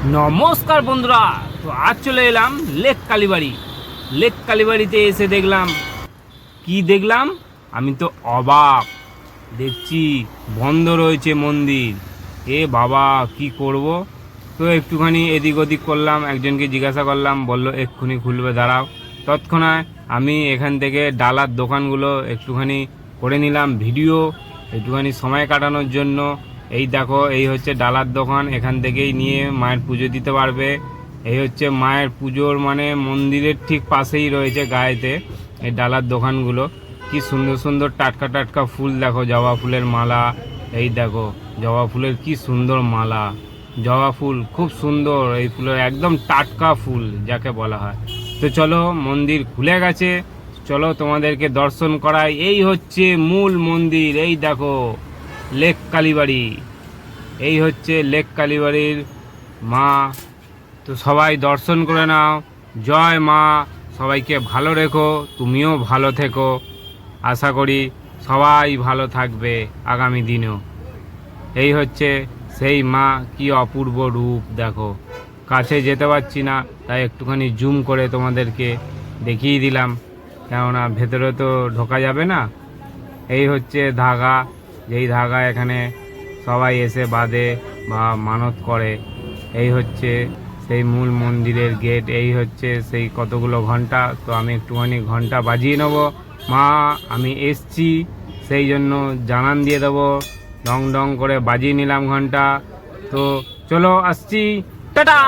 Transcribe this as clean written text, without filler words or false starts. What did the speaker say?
নমস্কার বন্ধুরা। তো আজ চলে এলাম লেক কালীবাড়ি। লেক কালীবাড়িতে এসে দেখলাম আমি তো অবাক। দেখছি বন্ধ রয়েছে মন্দির। এ বাবা, কি করব? তো একটুখানি এদিক ওদিক করলাম, একজনকে জিজ্ঞাসা করলাম, বলল এক্ষুনি খুলবে, দাঁড়াও। তৎক্ষণাৎ আমি এখান থেকে ডালার দোকানগুলো একটুখানি করে নিলাম ভিডিও, একটুখানি সময় কাটানোর জন্য। এই দেখো, এই হচ্ছে ডালার দোকান, এখান থেকেই নিয়ে মায়ের পুজো দিতে পারবে। এই হচ্ছে মায়ের পুজোর মানে মন্দিরের ঠিক পাশেই রয়েছে গায়েতে এই ডালার দোকানগুলো। কি সুন্দর সুন্দর টাটকা টাটকা ফুল দেখো, জবা ফুলের মালা। এই দেখো জবা ফুলের কি সুন্দর মালা। জবা ফুল খুব সুন্দর, এই ফুলের একদম টাটকা ফুল যাকে বলা হয়। তো চলো, মন্দির খুলে গেছে, চলো তোমাদেরকে দর্শন করাই। এই হচ্ছে মূল মন্দির, এই দেখো লেক কালীবাড়ি। এই হচ্ছে লেক কালীবাড়ির মা। তো সবাই দর্শন করে নাও। জয় মা, সবাইকে ভালো রেখো, তুমিও ভালো থেকো। আশা করি সবাই ভালো থাকবে আগামী দিনেও। এই হচ্ছে সেই মা, কি অপূর্ব রূপ দেখো। কাছে যেতে পারছি না, তাই একটুখানি জুম করে তোমাদেরকে দেখিয়ে দিলাম, কেননা ভেতরে তো ঢোকা যাবে না। এই হচ্ছে ধাগা, যেই ধাগা এখানে সবাই এসে বাঁধে বা মানত করে। এই হচ্ছে সেই মূল মন্দিরের গেট। এই হচ্ছে সেই কতগুলো ঘন্টা। তো আমি একটুখানি ঘন্টা বাজিয়ে নেব। মা, আমি এসছি, সেই জন্য জানান দিয়ে দেবো। ডং ডং করে বাজিয়ে নিলাম ঘন্টা। তো চলো, আসছি, টাটা।